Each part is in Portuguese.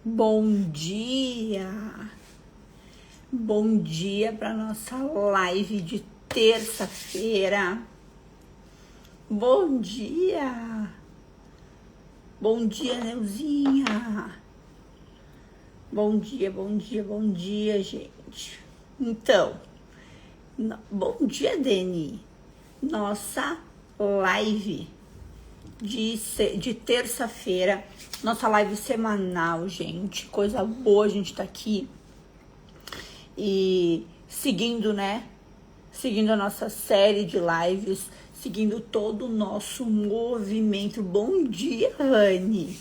Bom dia! Bom dia para nossa live de terça-feira. Bom dia! Bom dia, Neuzinha! Bom dia, gente. Então, bom dia, Deni. Nossa live de terça-feira, nossa live semanal, gente. Coisa boa a gente tá aqui. E seguindo, né? Seguindo a nossa série de lives, seguindo todo o nosso movimento. Bom dia, Rani!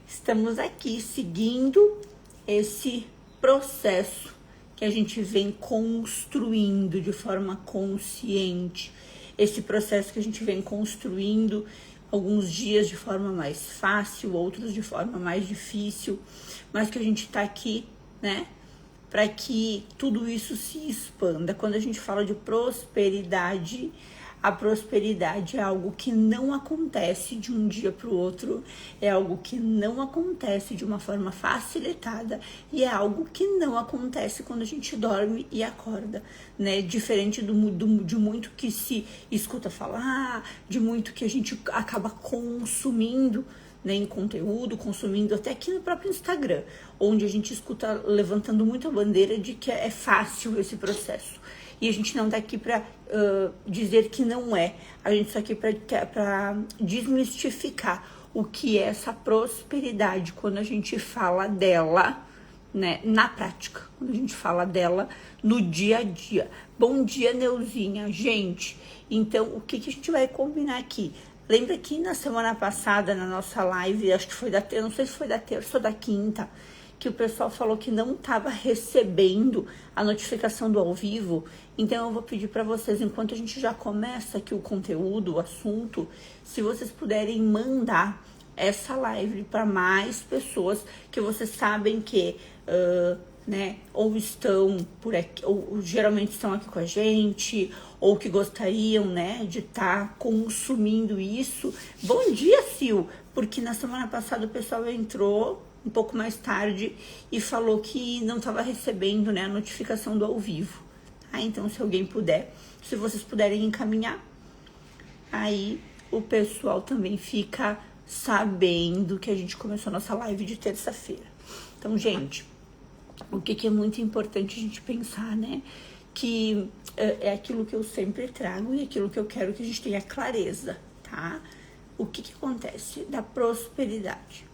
Estamos aqui seguindo esse processo que a gente vem construindo de forma consciente. Esse processo que a gente vem construindo alguns dias de forma mais fácil, outros de forma mais difícil, mas que a gente tá aqui, né? Para que tudo isso se expanda. Quando a gente fala de prosperidade, a prosperidade é algo que não acontece de um dia para o outro, é algo que não acontece de uma forma facilitada e é algo que não acontece quando a gente dorme e acorda, né? Diferente de muito que se escuta falar, de muito que a gente acaba consumindo, né, em conteúdo, consumindo até aqui no próprio Instagram, onde a gente escuta levantando muita bandeira de que é fácil esse processo. E a gente não tá aqui para dizer que não é. A gente tá aqui para desmistificar o que é essa prosperidade quando a gente fala dela, né, na prática. Quando a gente fala dela no dia a dia. Bom dia, Neuzinha. Gente, então o que a gente vai combinar aqui? Lembra que na semana passada, na nossa live, acho que foi não sei se foi da terça ou da quinta, que o pessoal falou que não estava recebendo a notificação do ao vivo. Então eu vou pedir para vocês, enquanto a gente já começa aqui o conteúdo, o assunto, se vocês puderem mandar essa live para mais pessoas que vocês sabem que, né, ou estão por aqui, ou geralmente estão aqui com a gente, ou que gostariam, né, de estar consumindo isso. Bom dia, Sil, porque na semana passada o pessoal entrou um pouco mais tarde e falou que não estava recebendo, né, a notificação do ao vivo. Então, se alguém puder, se vocês puderem encaminhar, aí o pessoal também fica sabendo que a gente começou a nossa live de terça-feira. Então, gente, o que é muito importante a gente pensar, né, que é aquilo que eu sempre trago e aquilo que eu quero que a gente tenha clareza, tá? O que acontece da prosperidade?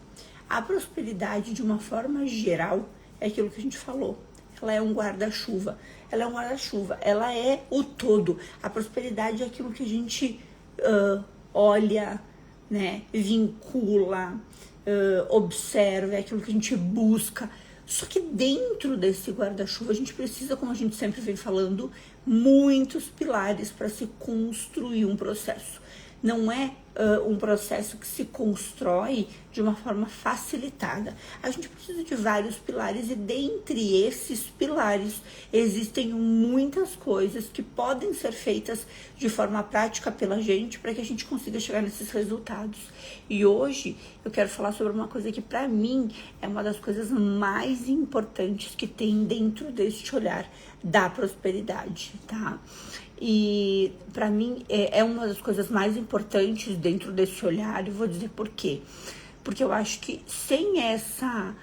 A prosperidade, de uma forma geral, é aquilo que a gente falou. Ela é um guarda-chuva. Ela é um guarda-chuva. Ela é o todo. A prosperidade é aquilo que a gente olha, né, vincula, observa, é aquilo que a gente busca. Só que dentro desse guarda-chuva, a gente precisa, como a gente sempre vem falando, muitos pilares para se construir um processo. Não é um processo que se constrói de uma forma facilitada. A gente precisa de vários pilares e dentre esses pilares existem muitas coisas que podem ser feitas de forma prática pela gente para que a gente consiga chegar nesses resultados. E hoje eu quero falar sobre uma coisa que para mim é uma das coisas mais importantes que tem dentro deste olhar da prosperidade, tá? E para mim é uma das coisas mais importantes dentro desse olhar, e vou dizer por quê. Porque eu acho que sem essa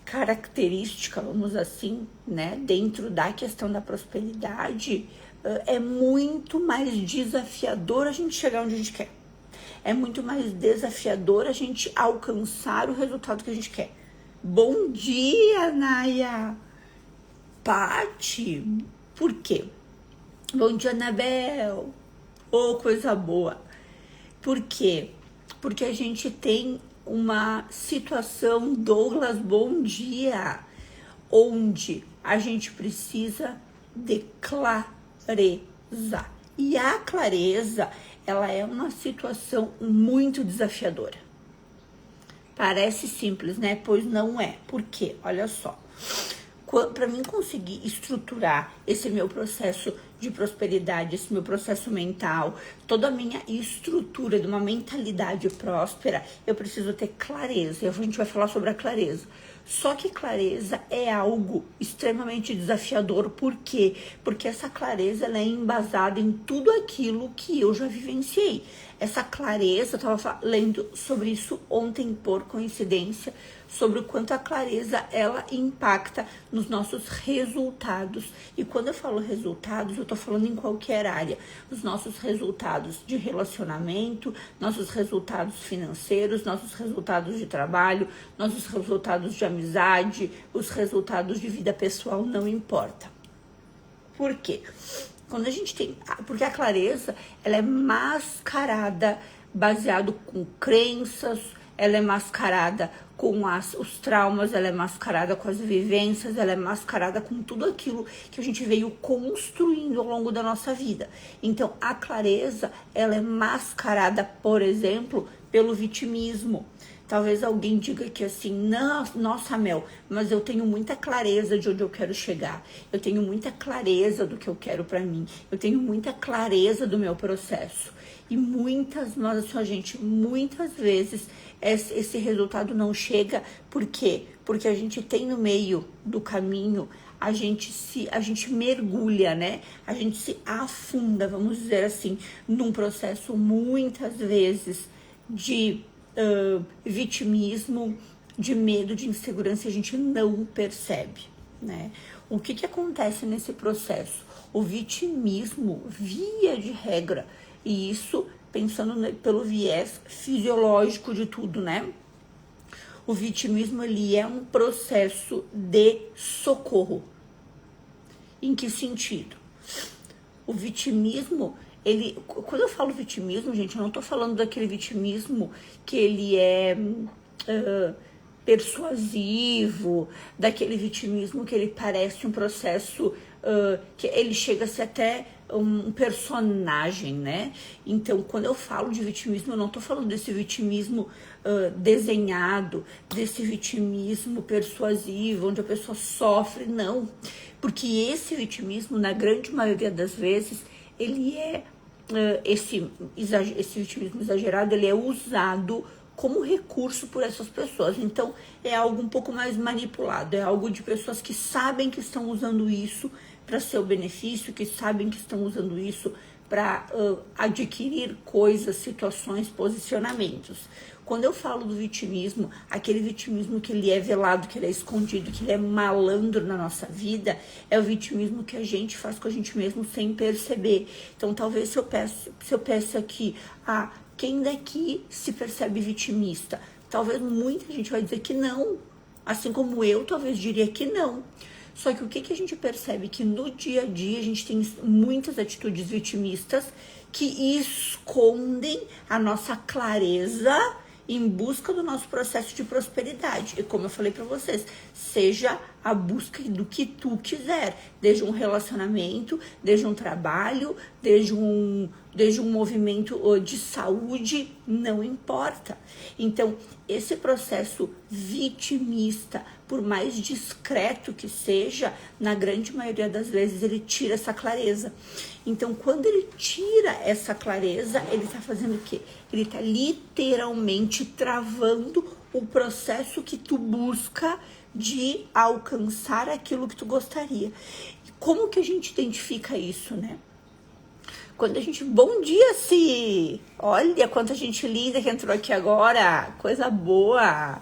característica, vamos assim, né, dentro da questão da prosperidade, é muito mais desafiador a gente chegar onde a gente quer. É muito mais desafiador a gente alcançar o resultado que a gente quer. Bom dia, Naya! Pati, por quê? Bom dia, Anabel. Oh, coisa boa. Por quê? Porque a gente tem uma situação, Douglas, bom dia, onde a gente precisa de clareza. E a clareza, ela é uma situação muito desafiadora. Parece simples, né? Pois não é. Por quê? Olha só. Para mim conseguir estruturar esse meu processo de prosperidade, esse meu processo mental, toda a minha estrutura de uma mentalidade próspera, eu preciso ter clareza. E a gente vai falar sobre a clareza. Só que clareza é algo extremamente desafiador. Por quê? Porque essa clareza ela é embasada em tudo aquilo que eu já vivenciei. Essa clareza, eu estava lendo sobre isso ontem por coincidência, sobre o quanto a clareza ela impacta nos nossos resultados. E quando eu falo resultados, eu estou falando em qualquer área. Os nossos resultados de relacionamento, nossos resultados financeiros, nossos resultados de trabalho, nossos resultados de amizade, os resultados de vida pessoal, não importa. Por quê? Quando a gente tem, porque a clareza, ela é mascarada baseado com crenças, ela é mascarada com os traumas, ela é mascarada com as vivências, ela é mascarada com tudo aquilo que a gente veio construindo ao longo da nossa vida. Então, a clareza, ela é mascarada, por exemplo, pelo vitimismo. Talvez alguém diga que assim, não, nossa, Mel, mas eu tenho muita clareza de onde eu quero chegar. Eu tenho muita clareza do que eu quero pra mim. Eu tenho muita clareza do meu processo. E muitas vezes esse resultado não chega. Por quê? Porque a gente tem no meio do caminho, a gente mergulha, né? A gente se afunda, vamos dizer assim, num processo muitas vezes de vitimismo, de medo, de insegurança, a gente não percebe, né? O que acontece nesse processo? O vitimismo, via de regra, e isso pensando pelo viés fisiológico de tudo, né? O vitimismo, ele é um processo de socorro. Em que sentido? O vitimismo, quando eu falo vitimismo, gente, eu não tô falando daquele vitimismo que ele é persuasivo, daquele vitimismo que ele parece um processo que ele chega a ser até um personagem, né? Então, quando eu falo de vitimismo, eu não tô falando desse vitimismo desenhado, desse vitimismo persuasivo, onde a pessoa sofre, não. Porque esse vitimismo, na grande maioria das vezes, ele é, esse vitimismo exagerado, ele é usado como recurso por essas pessoas. Então, é algo um pouco mais manipulado, é algo de pessoas que sabem que estão usando isso para seu benefício, que sabem que estão usando isso para adquirir coisas, situações, posicionamentos. Quando eu falo do vitimismo, aquele vitimismo que ele é velado, que ele é escondido, que ele é malandro na nossa vida, é o vitimismo que a gente faz com a gente mesmo sem perceber. Então, talvez se eu peço aqui, quem daqui se percebe vitimista? Talvez muita gente vai dizer que não, assim como eu talvez diria que não. Só que o que a gente percebe? Que no dia a dia a gente tem muitas atitudes vitimistas que escondem a nossa clareza em busca do nosso processo de prosperidade. E como eu falei para vocês, seja a busca do que tu quiser, desde um relacionamento, desde um trabalho, desde um movimento de saúde, não importa. Então, esse processo vitimista, por mais discreto que seja, na grande maioria das vezes ele tira essa clareza. Então, quando ele tira essa clareza, ele está fazendo o quê? Ele está literalmente travando o processo que tu busca de alcançar aquilo que tu gostaria. Como que a gente identifica isso, né? Quando a gente... Bom dia, Si! Olha quanta gente linda que entrou aqui agora! Coisa boa!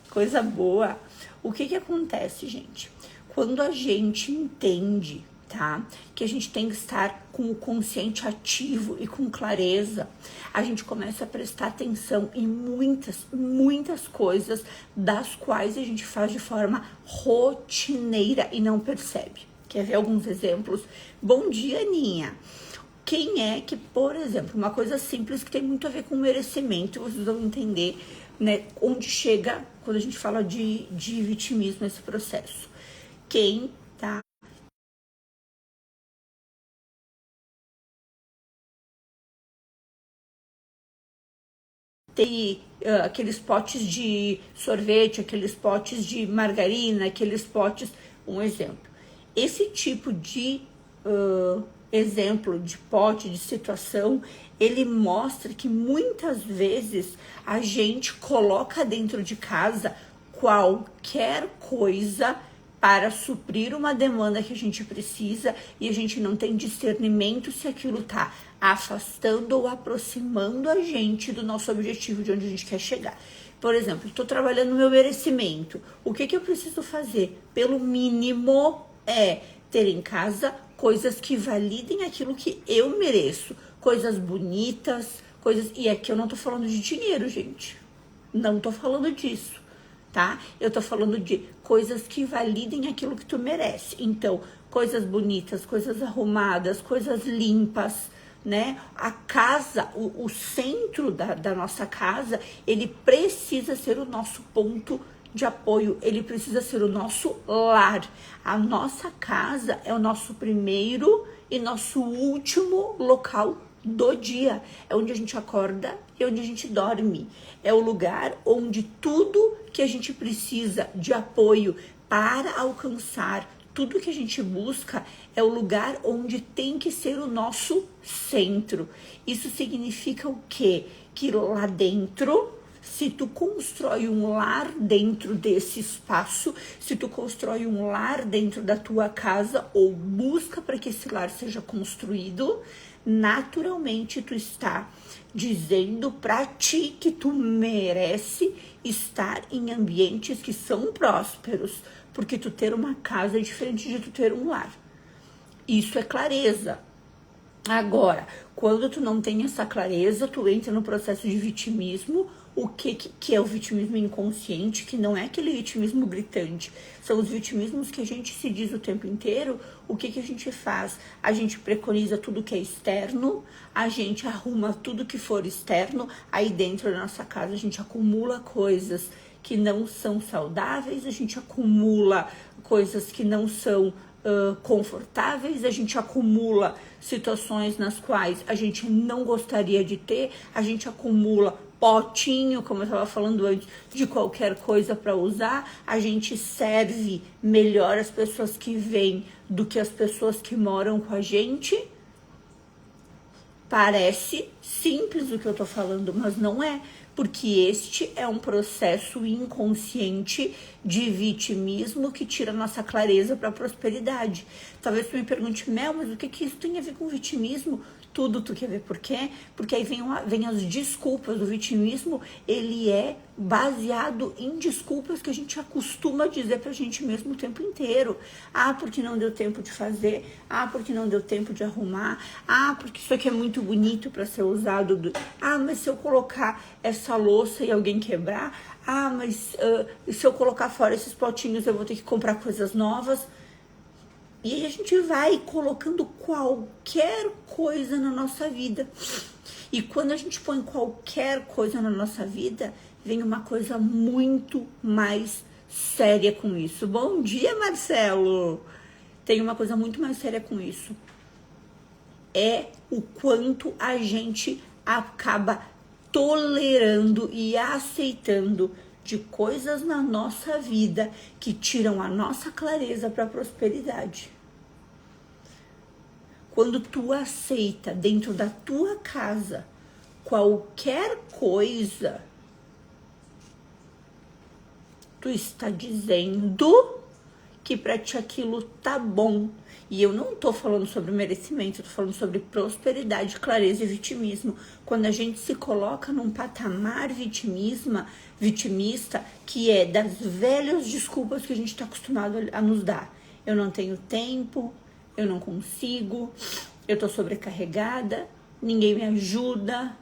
Coisa boa! O que acontece, gente? Quando a gente entende, tá? Que a gente tem que estar com o consciente ativo e com clareza, a gente começa a prestar atenção em muitas coisas das quais a gente faz de forma rotineira e não percebe. Quer ver alguns exemplos? Bom dia, Aninha! Quem é que, por exemplo, uma coisa simples que tem muito a ver com merecimento, vocês vão entender, né, onde chega quando a gente fala de vitimismo esse processo. Quem tá tem aqueles potes de sorvete, aqueles potes de margarina, aqueles potes, um exemplo. Esse tipo de exemplo de pote, de situação, ele mostra que muitas vezes a gente coloca dentro de casa qualquer coisa para suprir uma demanda que a gente precisa e a gente não tem discernimento se aquilo tá afastando ou aproximando a gente do nosso objetivo, de onde a gente quer chegar. Por exemplo, estou trabalhando no meu merecimento. O que eu preciso fazer? Pelo mínimo é ter em casa coisas que validem aquilo que eu mereço. Coisas bonitas, coisas... E aqui eu não tô falando de dinheiro, gente. Não tô falando disso, tá? Eu tô falando de coisas que validem aquilo que tu merece. Então, coisas bonitas, coisas arrumadas, coisas limpas, né? A casa, o centro da nossa casa, ele precisa ser o nosso ponto de apoio, ele precisa ser o nosso lar. A nossa casa é o nosso primeiro e nosso último local do dia. É onde a gente acorda e onde a gente dorme. É o lugar onde tudo que a gente precisa de apoio para alcançar tudo que a gente busca é o lugar onde tem que ser o nosso centro. Isso significa o quê? Que lá dentro, se tu constrói um lar dentro desse espaço, se tu constrói um lar dentro da tua casa ou busca para que esse lar seja construído, naturalmente tu está dizendo para ti que tu merece estar em ambientes que são prósperos, porque tu ter uma casa é diferente de tu ter um lar. Isso é clareza. Agora, quando tu não tem essa clareza, tu entra no processo de vitimismo. O que é o vitimismo inconsciente, que não é aquele vitimismo gritante. São os vitimismos que a gente se diz o tempo inteiro. O que a gente faz? A gente preconiza tudo que é externo, a gente arruma tudo que for externo, aí dentro da nossa casa a gente acumula coisas que não são saudáveis, a gente acumula coisas que não são confortáveis, a gente acumula situações nas quais a gente não gostaria de ter, a gente acumula potinho, como eu estava falando antes, de qualquer coisa para usar, a gente serve melhor as pessoas que vêm do que as pessoas que moram com a gente. Parece simples o que eu tô falando, mas não é, porque este é um processo inconsciente de vitimismo que tira nossa clareza para a prosperidade. Talvez tu me pergunte, Mel, mas o que isso tem a ver com vitimismo? Tudo. Tu quer ver por quê? Porque aí vem as desculpas. O vitimismo, ele é baseado em desculpas que a gente acostuma dizer pra gente mesmo o tempo inteiro. Ah, porque não deu tempo de fazer. Ah, porque não deu tempo de arrumar. Ah, porque isso aqui é muito bonito para ser usado. Ah, mas se eu colocar essa louça e alguém quebrar. Ah, mas se eu colocar fora esses potinhos eu vou ter que comprar coisas novas. E aí a gente vai colocando qualquer coisa na nossa vida. E quando a gente põe qualquer coisa na nossa vida, vem uma coisa muito mais séria com isso. Bom dia, Marcelo! Tem uma coisa muito mais séria com isso. É o quanto a gente acaba tolerando e aceitando de coisas na nossa vida que tiram a nossa clareza para a prosperidade. Quando tu aceita dentro da tua casa qualquer coisa, tu está dizendo que para ti aquilo tá bom. E eu não tô falando sobre merecimento, eu tô falando sobre prosperidade, clareza e vitimismo. Quando a gente se coloca num patamar vitimista, que é das velhas desculpas que a gente tá acostumado a nos dar. Eu não tenho tempo, eu não consigo, eu tô sobrecarregada, ninguém me ajuda,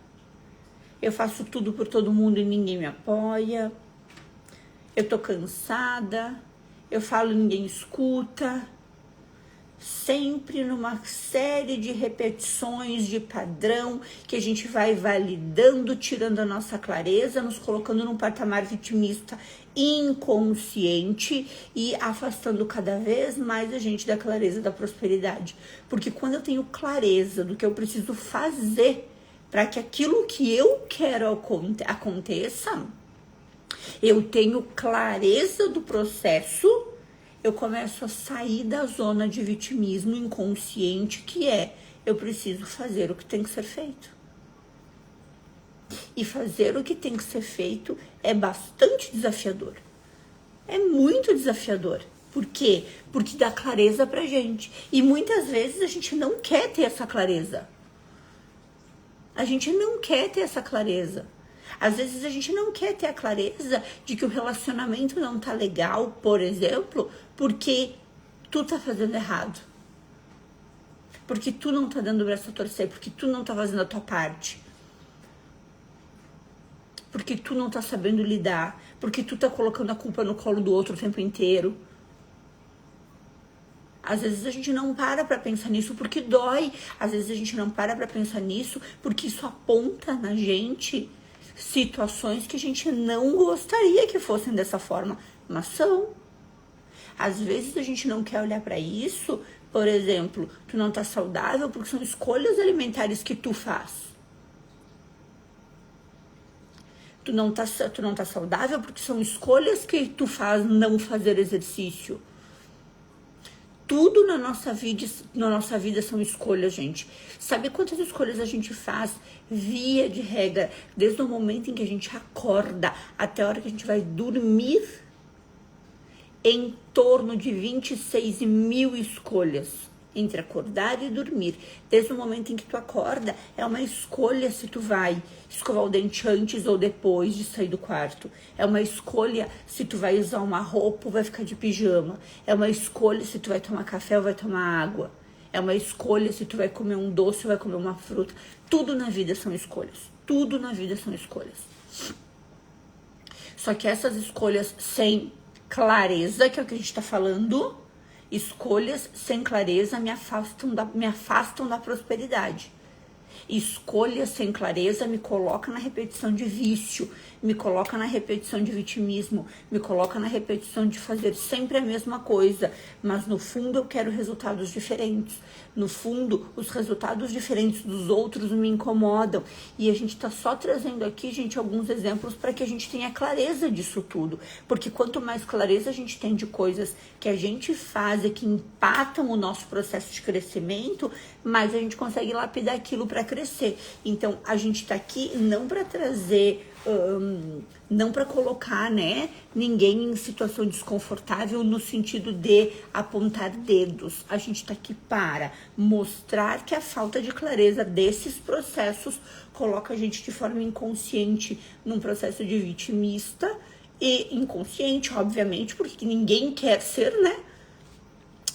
eu faço tudo por todo mundo e ninguém me apoia, eu tô cansada, eu falo e ninguém escuta. Sempre numa série de repetições de padrão que a gente vai validando, tirando a nossa clareza, nos colocando num patamar vitimista inconsciente e afastando cada vez mais a gente da clareza da prosperidade. Porque quando eu tenho clareza do que eu preciso fazer para que aquilo que eu quero aconteça, eu tenho clareza do processo, eu começo a sair da zona de vitimismo inconsciente, que é, eu preciso fazer o que tem que ser feito. E fazer o que tem que ser feito é bastante desafiador. É muito desafiador. Por quê? Porque dá clareza pra gente. E muitas vezes a gente não quer ter essa clareza. A gente não quer ter essa clareza. Às vezes a gente não quer ter a clareza de que o relacionamento não tá legal, por exemplo, porque tu tá fazendo errado. Porque tu não tá dando o braço a torcer, porque tu não tá fazendo a tua parte. Porque tu não tá sabendo lidar, porque tu tá colocando a culpa no colo do outro o tempo inteiro. Às vezes a gente não para pra pensar nisso porque dói. Às vezes a gente não para pra pensar nisso porque isso aponta na gente situações que a gente não gostaria que fossem dessa forma, mas são. Às vezes a gente não quer olhar pra isso, por exemplo, tu não tá saudável porque são escolhas alimentares que tu faz. Tu não tá saudável porque são escolhas que tu faz não fazer exercício. Tudo na nossa vida são escolhas, gente. Sabe quantas escolhas a gente faz, via de regra, desde o momento em que a gente acorda até a hora que a gente vai dormir? Em torno de 26 mil escolhas entre acordar e dormir. Desde o momento em que tu acorda, é uma escolha se tu vai escovar o dente antes ou depois de sair do quarto. É uma escolha se tu vai usar uma roupa ou vai ficar de pijama. É uma escolha se tu vai tomar café ou vai tomar água. É uma escolha se tu vai comer um doce ou vai comer uma fruta. Tudo na vida são escolhas. Tudo na vida são escolhas. Só que essas escolhas sem clareza, que é o que a gente tá falando, escolhas sem clareza me afastam da prosperidade. Escolhas sem clareza me coloca na repetição de vício, me coloca na repetição de vitimismo, me coloca na repetição de fazer sempre a mesma coisa, mas no fundo eu quero resultados diferentes. No fundo, os resultados diferentes dos outros me incomodam. E a gente tá só trazendo aqui, gente, alguns exemplos para que a gente tenha clareza disso tudo. Porque quanto mais clareza a gente tem de coisas que a gente faz e que impactam o nosso processo de crescimento, mais a gente consegue lapidar aquilo para crescer. Então, a gente tá aqui não para trazer... não para colocar, né, ninguém em situação desconfortável no sentido de apontar dedos. A gente tá aqui para mostrar que a falta de clareza desses processos coloca a gente de forma inconsciente num processo de vitimista e inconsciente, obviamente, porque ninguém quer ser, né,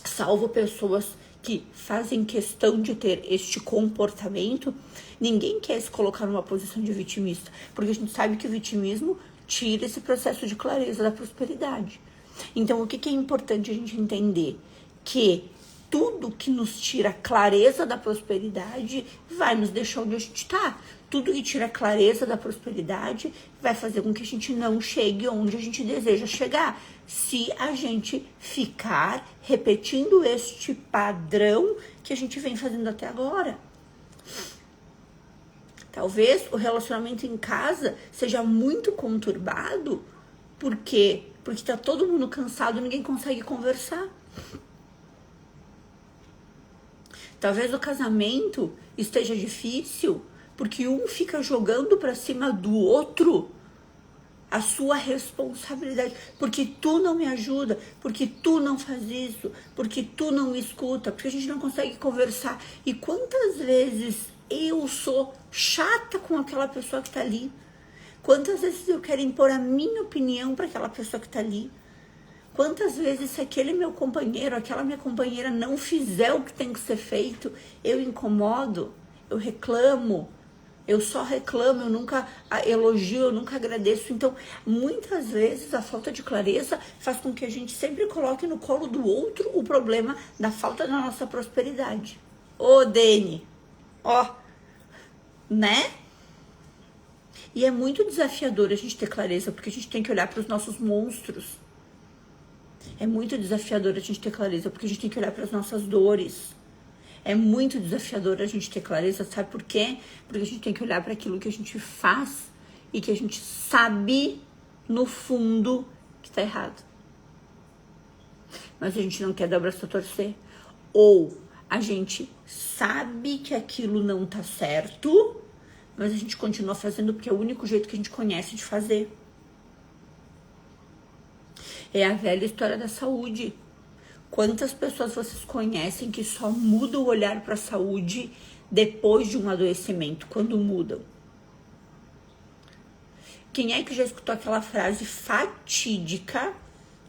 salvo pessoas que fazem questão de ter este comportamento. Ninguém quer se colocar numa posição de vitimista, porque a gente sabe que o vitimismo tira esse processo de clareza da prosperidade. Então, o que é importante a gente entender? Que tudo que nos tira clareza da prosperidade vai nos deixar onde a gente está. Tudo que tira clareza da prosperidade vai fazer com que a gente não chegue onde a gente deseja chegar. Se a gente ficar repetindo este padrão que a gente vem fazendo até agora. Talvez o relacionamento em casa seja muito conturbado. Por quê? Porque tá todo mundo cansado, ninguém consegue conversar. Talvez o casamento esteja difícil porque um fica jogando pra cima do outro a sua responsabilidade. Porque tu não me ajuda, porque tu não faz isso, porque tu não me escuta, porque a gente não consegue conversar. E quantas vezes eu sou chata com aquela pessoa que tá ali? Quantas vezes eu quero impor a minha opinião para aquela pessoa que tá ali? Quantas vezes se aquele meu companheiro, aquela minha companheira não fizer o que tem que ser feito, eu incomodo, eu reclamo, eu só reclamo, eu nunca elogio, eu nunca agradeço. Então, muitas vezes a falta de clareza faz com que a gente sempre coloque no colo do outro o problema da falta da nossa prosperidade. Ô, Dene, ó, né? E é muito desafiador a gente ter clareza, porque a gente tem que olhar para os nossos monstros. É muito desafiador a gente ter clareza, porque a gente tem que olhar para as nossas dores. É muito desafiador a gente ter clareza, sabe por quê? Porque a gente tem que olhar para aquilo que a gente faz e que a gente sabe, no fundo, que tá errado. mas a gente não quer dar o braço a torcer. Ou a gente sabe que aquilo não tá certo, mas a gente continua fazendo porque é o único jeito que a gente conhece de fazer. É a velha história da saúde. Quantas pessoas vocês conhecem que só mudam o olhar para a saúde depois de um adoecimento, quando mudam? Quem é que já escutou aquela frase fatídica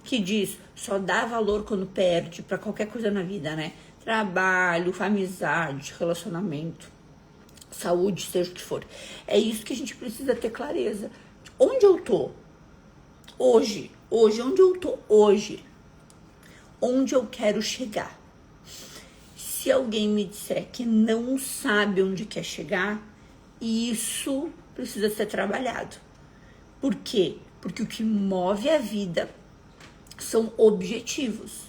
que diz, só dá valor quando perde, para qualquer coisa na vida, né? Trabalho, amizade, relacionamento, saúde, seja o que for. É isso que a gente precisa ter clareza. Onde eu tô? Hoje, onde eu tô hoje? Onde eu quero chegar? Se alguém me disser que não sabe onde quer chegar, isso precisa ser trabalhado. Por quê? Porque o que move a vida são objetivos.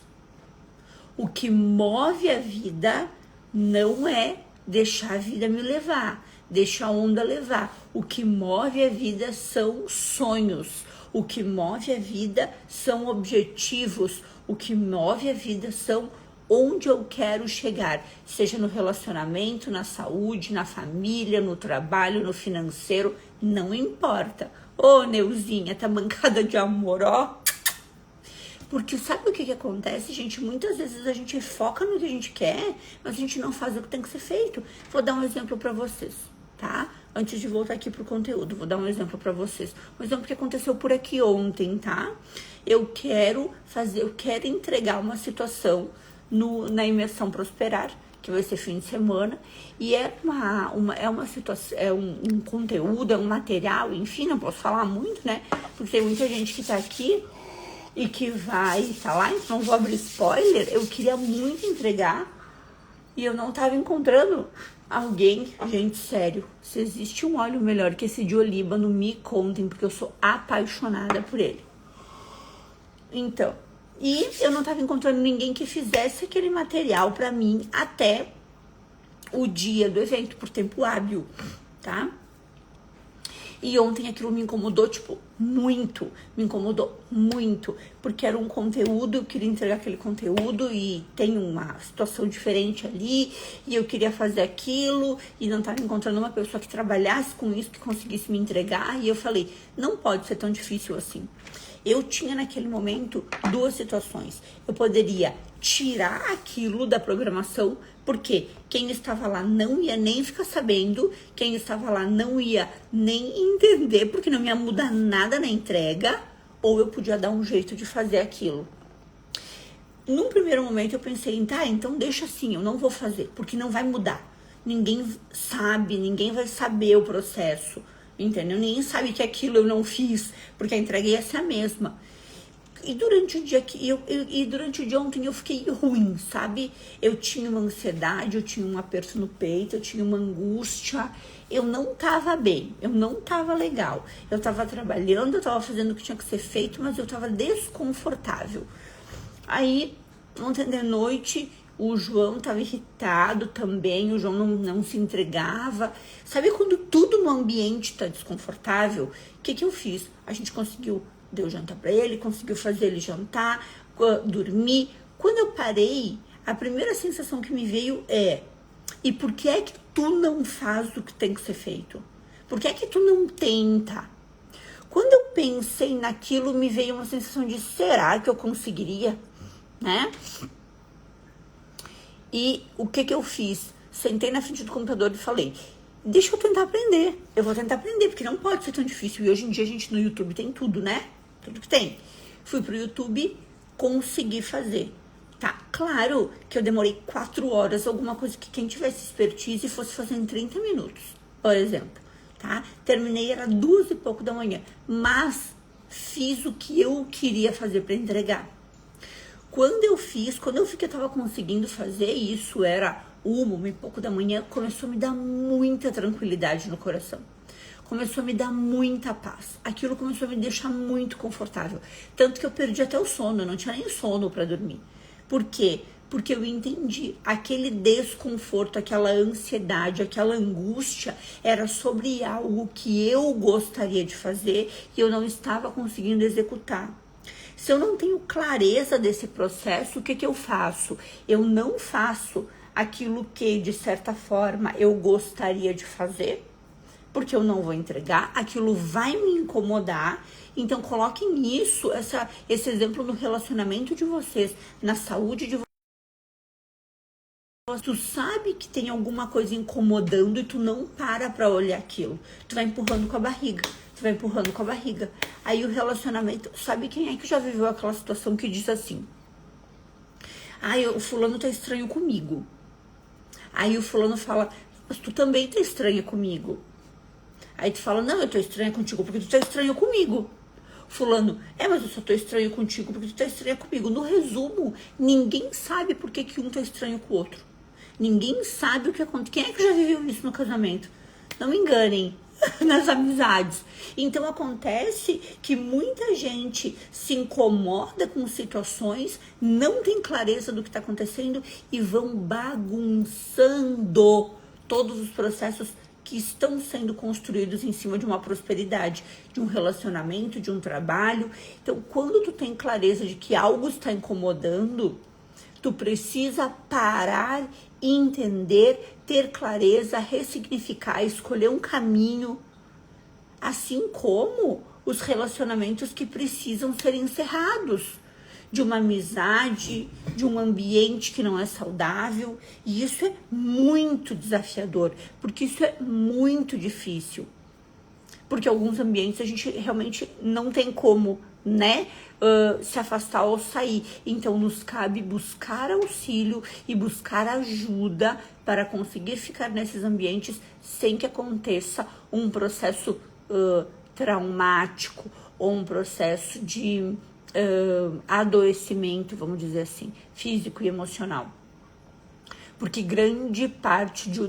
O que move a vida não é deixar a vida me levar, deixar a onda levar. O que move a vida são sonhos. O que move a vida são objetivos. O que move a vida são onde eu quero chegar, seja no relacionamento, na saúde, na família, no trabalho, no financeiro, não importa. Ô, Neuzinha, tá mancada de amor, ó. Porque sabe o que acontece, gente? Muitas vezes a gente foca no que a gente quer, mas a gente não faz o que tem que ser feito. Vou dar um exemplo pra vocês, tá? Antes de voltar aqui pro conteúdo, vou dar um exemplo pra vocês. Um exemplo que aconteceu por aqui ontem, tá? Eu quero entregar uma situação na Imersão Prosperar, que vai ser fim de semana, e é uma situação, é um conteúdo, é um material, enfim, não posso falar muito, né? Porque tem muita gente que tá aqui e que vai estar lá, então não vou abrir spoiler. Eu queria muito entregar e eu não tava encontrando alguém. Gente, sério, se existe um óleo melhor que esse de olíbano, me contem, porque eu sou apaixonada por ele. Então, e eu não tava encontrando ninguém que fizesse aquele material pra mim até o dia do evento, por tempo hábil, tá? E ontem aquilo me incomodou, tipo, muito. Me incomodou muito. Porque era um conteúdo, eu queria entregar aquele conteúdo e tem uma situação diferente ali. E eu queria fazer aquilo e não estava encontrando uma pessoa que trabalhasse com isso, que conseguisse me entregar. E eu falei, não pode ser tão difícil assim. Eu tinha naquele momento duas situações. Eu poderia tirar aquilo da programação, porque quem estava lá não ia nem ficar sabendo, quem estava lá não ia nem entender, porque não ia mudar nada na entrega, ou eu podia dar um jeito de fazer aquilo. Num primeiro momento eu pensei, tá, então deixa assim, eu não vou fazer, porque não vai mudar. Ninguém sabe, ninguém vai saber o processo, entendeu? Ninguém sabe que aquilo eu não fiz, porque a entrega ia ser a mesma. E durante o dia ontem eu fiquei ruim, sabe? Eu tinha uma ansiedade, eu tinha um aperto no peito, eu tinha uma angústia. Eu não tava bem, eu não tava legal. Eu tava trabalhando, eu tava fazendo o que tinha que ser feito, mas eu tava desconfortável. Aí, ontem de noite, o João tava irritado também, o João não se entregava. Sabe quando tudo no ambiente tá desconfortável? O que eu fiz? A gente conseguiu, deu jantar pra ele, conseguiu fazer ele jantar, dormir. Quando eu parei, a primeira sensação que me veio é: e por que é que tu não faz o que tem que ser feito? Por que é que tu não tenta? Quando eu pensei naquilo, me veio uma sensação de: será que eu conseguiria? Né? E o que eu fiz? Sentei na frente do computador e falei: deixa eu tentar aprender. Eu vou tentar aprender, porque não pode ser tão difícil. E hoje em dia a gente no YouTube tem tudo, né? Tudo que tem. Fui pro YouTube, consegui fazer. Tá, claro que eu demorei 4 horas, alguma coisa que quem tivesse expertise fosse fazer em 30 minutos, por exemplo, tá? Terminei, era 2 e pouco da manhã, mas fiz o que eu queria fazer para entregar. Quando eu vi que eu tava conseguindo fazer isso, era 1 e pouco da manhã, começou a me dar muita tranquilidade no coração. Começou a me dar muita paz. Aquilo começou a me deixar muito confortável. Tanto que eu perdi até o sono, eu não tinha nem sono para dormir. Por quê? Porque eu entendi, aquele desconforto, aquela ansiedade, aquela angústia era sobre algo que eu gostaria de fazer e eu não estava conseguindo executar. Se eu não tenho clareza desse processo, o que que eu faço? Eu não faço aquilo que, de certa forma, eu gostaria de fazer, porque eu não vou entregar, aquilo vai me incomodar. Então, coloquem isso, esse exemplo no relacionamento de vocês, na saúde de vocês. Tu sabe que tem alguma coisa incomodando e tu não para olhar aquilo. Tu vai empurrando com a barriga, tu vai empurrando com a barriga. Aí o relacionamento, sabe quem é que já viveu aquela situação que diz assim: ai, o fulano tá estranho comigo. Aí o fulano fala: mas tu também tá estranha comigo. Aí tu fala: não, eu tô estranha contigo porque tu tá estranho comigo. Fulano: mas eu só tô estranho contigo porque tu tá estranha comigo. No resumo, ninguém sabe por que um tá estranho com o outro. Ninguém sabe o que acontece. Quem é que já viveu isso no casamento? Não me enganem, nas amizades. Então acontece que muita gente se incomoda com situações, não tem clareza do que está acontecendo e vão bagunçando todos os processos que estão sendo construídos em cima de uma prosperidade, de um relacionamento, de um trabalho. Então, quando tu tem clareza de que algo está incomodando, tu precisa parar, entender, ter clareza, ressignificar, escolher um caminho, assim como os relacionamentos que precisam ser encerrados, de uma amizade, de um ambiente que não é saudável. E isso é muito desafiador, porque isso é muito difícil. Porque alguns ambientes a gente realmente não tem como, né, se afastar ou sair. Então, nos cabe buscar auxílio e buscar ajuda para conseguir ficar nesses ambientes sem que aconteça um processo traumático ou um processo de adoecimento, vamos dizer assim, físico e emocional. Porque grande parte de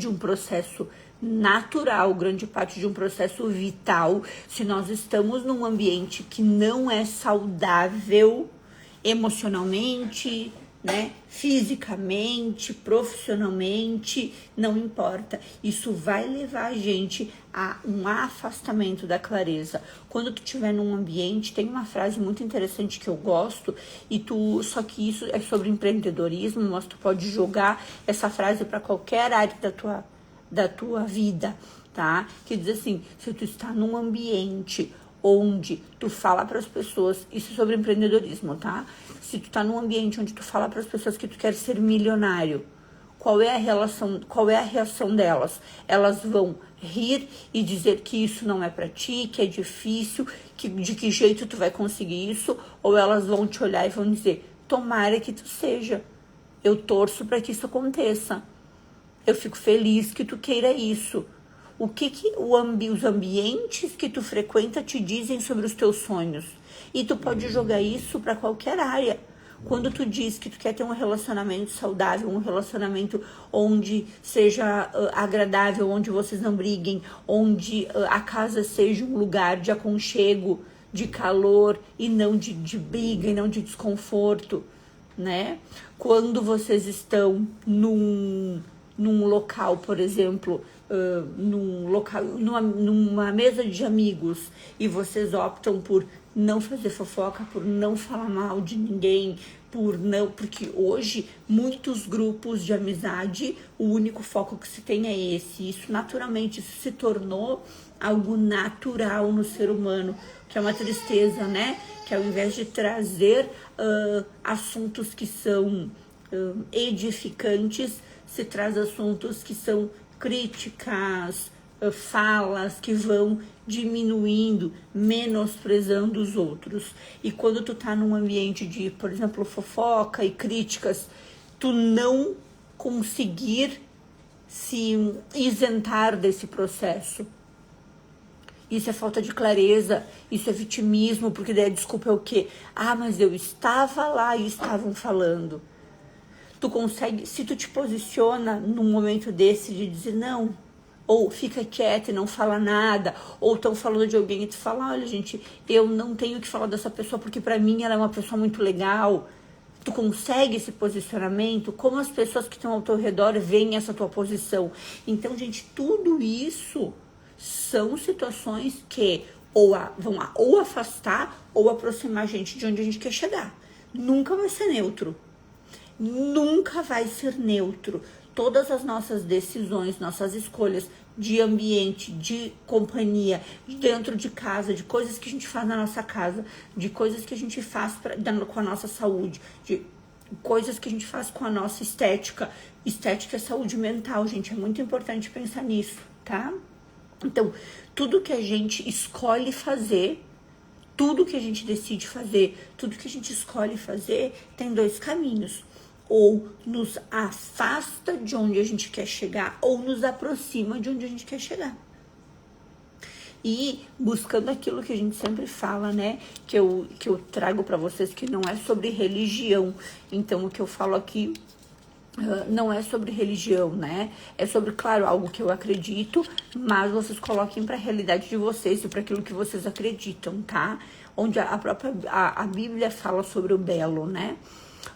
um processo natural, grande parte de um processo vital, se nós estamos num ambiente que não é saudável emocionalmente, né, fisicamente, profissionalmente, não importa. Isso vai levar a gente a um afastamento da clareza. Quando tu estiver num ambiente, tem uma frase muito interessante que eu gosto, só que isso é sobre empreendedorismo, mas tu pode jogar essa frase para qualquer área da tua vida, tá? Que diz assim: se tu está num ambiente onde tu fala para as pessoas, isso é sobre empreendedorismo, tá? Se tu tá num ambiente onde tu fala para as pessoas que tu quer ser milionário, qual é a reação delas? Elas vão rir e dizer que isso não é para ti, que é difícil, de que jeito tu vai conseguir isso, ou elas vão te olhar e vão dizer: tomara que tu seja, eu torço para que isso aconteça, eu fico feliz que tu queira isso. O que os ambientes que tu frequenta te dizem sobre os teus sonhos? E tu pode jogar isso para qualquer área. Quando tu diz que tu quer ter um relacionamento saudável, um relacionamento onde seja agradável, onde vocês não briguem, onde a casa seja um lugar de aconchego, de calor e não de briga e não de desconforto, né? Quando vocês estão num local, por exemplo, numa mesa de amigos, e vocês optam por não fazer fofoca, por não falar mal de ninguém, porque hoje muitos grupos de amizade, o único foco que se tem é esse. Isso naturalmente se tornou algo natural no ser humano, que é uma tristeza, né? Que ao invés de trazer assuntos que são edificantes, se traz assuntos que são críticas, falas que vão diminuindo, menosprezando os outros. E quando tu tá num ambiente de, por exemplo, fofoca e críticas, tu não conseguir se isentar desse processo. Isso é falta de clareza, isso é vitimismo, porque daí a desculpa é o quê? Mas eu estava lá e estavam falando. Tu consegue, se tu te posiciona num momento desse de dizer não, ou fica quieta e não fala nada, ou estão falando de alguém e tu fala: olha, gente, eu não tenho que falar dessa pessoa porque pra mim ela é uma pessoa muito legal. Tu consegue esse posicionamento? Como as pessoas que estão ao teu redor veem essa tua posição? Então, gente, tudo isso são situações que ou afastar ou aproximar a gente de onde a gente quer chegar. Nunca vai ser neutro. Nunca vai ser neutro. Todas as nossas decisões, nossas escolhas de ambiente, de companhia, dentro de casa, de coisas que a gente faz na nossa casa, de coisas que a gente faz com a nossa saúde, de coisas que a gente faz com a nossa estética. Estética é saúde mental, gente. É muito importante pensar nisso, tá? Então, tudo que a gente escolhe fazer, tudo que a gente decide fazer, tudo que a gente escolhe fazer, tem dois caminhos. Ou nos afasta de onde a gente quer chegar, ou nos aproxima de onde a gente quer chegar. E buscando aquilo que a gente sempre fala, né? Que eu trago para vocês, que não é sobre religião. Então, o que eu falo aqui não é sobre religião, né? É sobre, claro, algo que eu acredito, mas vocês coloquem para a realidade de vocês e para aquilo que vocês acreditam, tá? Onde a própria Bíblia fala sobre o belo, né?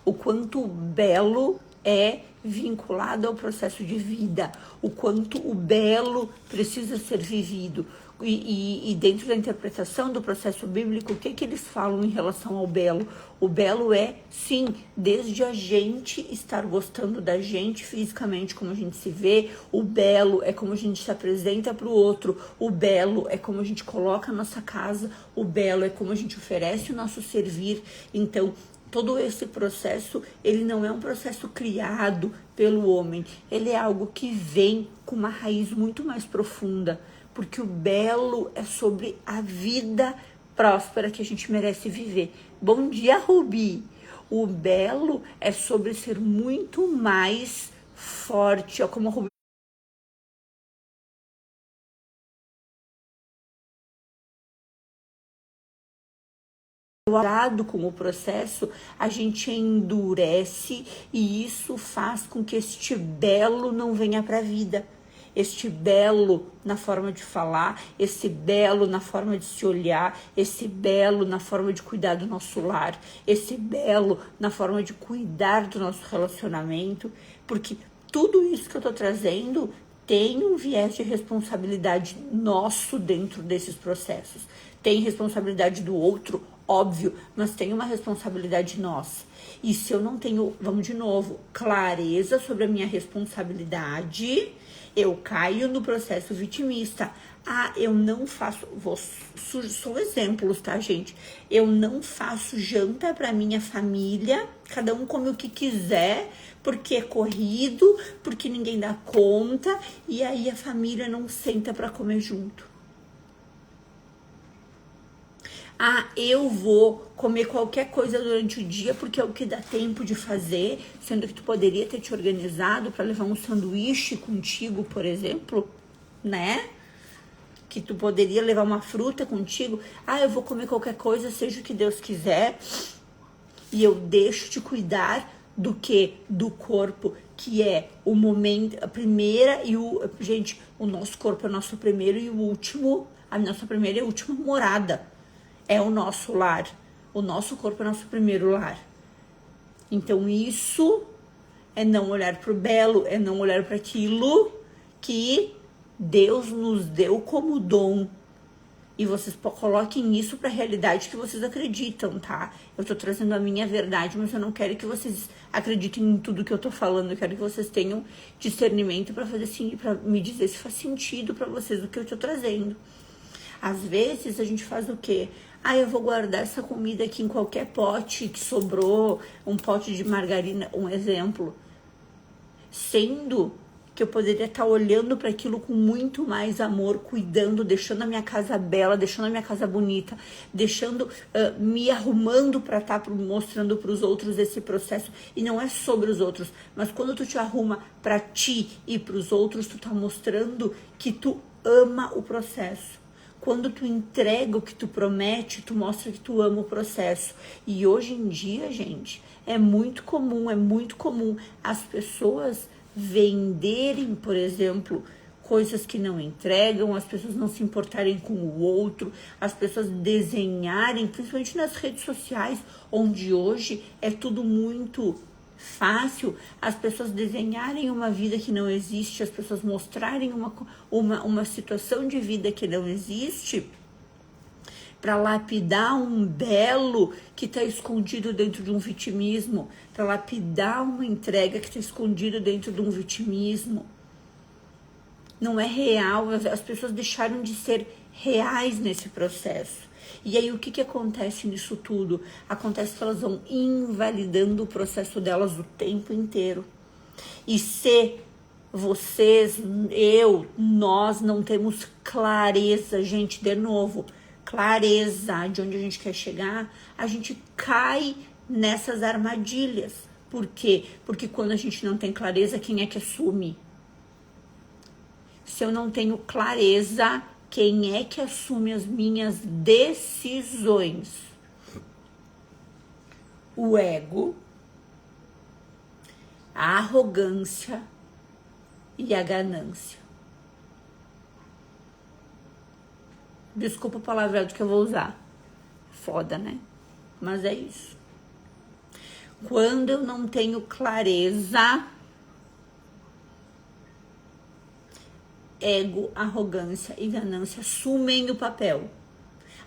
O quanto o belo é vinculado ao processo de vida, o quanto o belo precisa ser vivido. E dentro da interpretação do processo bíblico, o que eles falam em relação ao belo? O belo é, sim, desde a gente estar gostando da gente fisicamente, como a gente se vê. O belo é como a gente se apresenta para o outro. O belo é como a gente coloca a nossa casa. O belo é como a gente oferece o nosso servir. Então, todo esse processo, ele não é um processo criado pelo homem. Ele é algo que vem com uma raiz muito mais profunda. Porque o belo é sobre a vida próspera que a gente merece viver. Bom dia, Rubi! O belo é sobre ser muito mais forte. Ó, como a Rubi com o processo, a gente endurece e isso faz com que este belo não venha para a vida. Este belo na forma de falar, esse belo na forma de se olhar, esse belo na forma de cuidar do nosso lar, esse belo na forma de cuidar do nosso relacionamento, porque tudo isso que eu tô trazendo tem um viés de responsabilidade nosso dentro desses processos. Tem responsabilidade do outro, óbvio, mas tem uma responsabilidade nossa. E se eu não tenho, vamos de novo, clareza sobre a minha responsabilidade, eu caio no processo vitimista. Ah, eu não faço, são exemplos, tá, gente? Eu não faço janta para minha família, cada um come o que quiser, porque é corrido, porque ninguém dá conta, e aí a família não senta para comer junto. Ah, eu vou comer qualquer coisa durante o dia porque é o que dá tempo de fazer, sendo que tu poderia ter te organizado para levar um sanduíche contigo, por exemplo, né? Que tu poderia levar uma fruta contigo. Ah, eu vou comer qualquer coisa, seja o que Deus quiser. E eu deixo de cuidar do que? Do corpo, que é o momento, a primeira e o... Gente, o nosso corpo é o nosso primeiro e o último, a nossa primeira e última morada. É o nosso lar. O nosso corpo é o nosso primeiro lar. Então, isso é não olhar para o belo, é não olhar para aquilo que Deus nos deu como dom. E vocês coloquem isso para a realidade que vocês acreditam, tá? Eu tô trazendo a minha verdade, mas eu não quero que vocês acreditem em tudo que eu tô falando. Eu quero que vocês tenham discernimento para fazer assim, para me dizer se faz sentido para vocês o que eu tô trazendo. Às vezes a gente faz o quê? Ah, eu vou guardar essa comida aqui em qualquer pote que sobrou, um pote de margarina, um exemplo. Sendo que eu poderia estar olhando para aquilo com muito mais amor, cuidando, deixando a minha casa bela, deixando a minha casa bonita, deixando, me arrumando para estar mostrando para os outros esse processo. E não é sobre os outros, mas quando tu te arruma para ti e para os outros, tu tá mostrando que tu ama o processo. Quando tu entrega o que tu promete, tu mostra que tu ama o processo. E hoje em dia, gente, é muito comum as pessoas venderem, por exemplo, coisas que não entregam, as pessoas não se importarem com o outro, as pessoas desenharem, principalmente nas redes sociais, onde hoje é tudo muito fácil, as pessoas desenharem uma vida que não existe, as pessoas mostrarem uma situação de vida que não existe, para lapidar um belo que está escondido dentro de um vitimismo, para lapidar uma entrega que está escondido dentro de um vitimismo. Não é real, as pessoas deixaram de ser reais nesse processo. E aí o que acontece nisso tudo? Acontece que elas vão invalidando o processo delas o tempo inteiro. E se vocês, nós não temos clareza, gente, de novo, clareza de onde a gente quer chegar, a gente cai nessas armadilhas. Por quê? Porque quando a gente não tem clareza, quem é que assume? Se eu não tenho clareza, quem é que assume as minhas decisões? O ego, a arrogância e a ganância. Desculpa o palavreado que eu vou usar. Foda, né? Mas é isso. Quando eu não tenho clareza, ego, arrogância e ganância assumem o papel,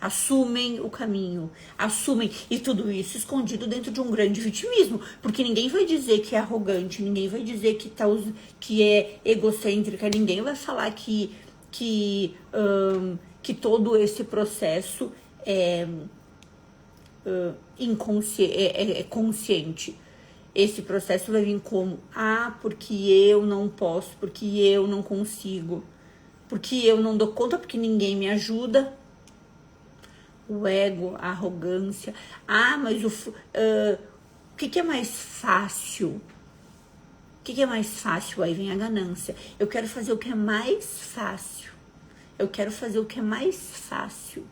assumem o caminho, assumem, e tudo isso escondido dentro de um grande vitimismo, porque ninguém vai dizer que é arrogante, ninguém vai dizer que é egocêntrica, ninguém vai falar que todo esse processo é consciente. Esse processo vai vir como? Porque eu não posso, porque eu não consigo, porque eu não dou conta, porque ninguém me ajuda. O ego, a arrogância. Mas o que é mais fácil? O que é mais fácil? Aí vem a ganância. Eu quero fazer o que é mais fácil. Eu quero fazer o que é mais fácil.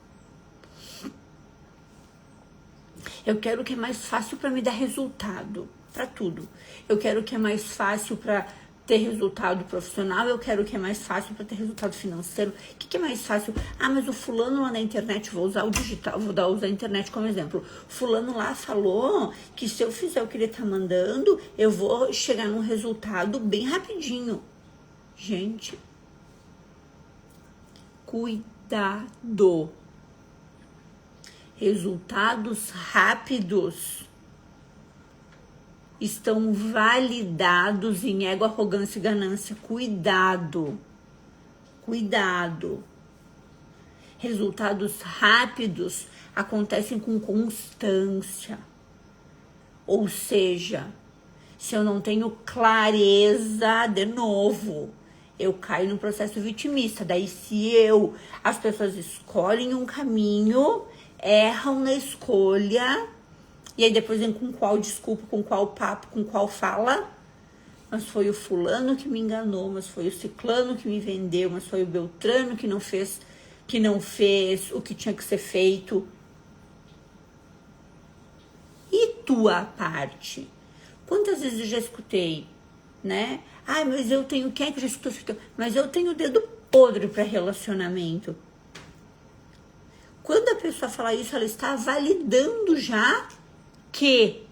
Eu quero o que é mais fácil para me dar resultado. Para tudo. Eu quero o que é mais fácil para ter resultado profissional, eu quero o que é mais fácil para ter resultado financeiro. O que é mais fácil? Mas o fulano lá na internet, vou usar o digital, usar a internet como exemplo. Fulano lá falou que se eu fizer o que ele tá mandando, eu vou chegar num resultado bem rapidinho. Gente, cuidado. Resultados rápidos estão validados em ego, arrogância e ganância. Cuidado. Cuidado. Resultados rápidos acontecem com constância. Ou seja, se eu não tenho clareza, de novo, eu caio no processo vitimista. Daí as pessoas escolhem um caminho, erram na escolha, e aí depois vem com qual desculpa, com qual papo, com qual fala. Mas foi o fulano que me enganou, mas foi o ciclano que me vendeu, mas foi o beltrano que não fez o que tinha que ser feito. E tua parte? Quantas vezes eu já escutei, né? Mas eu tenho, quem é que já escutou? Mas eu tenho o dedo podre para relacionamento. Quando a pessoa fala isso, ela está validando já que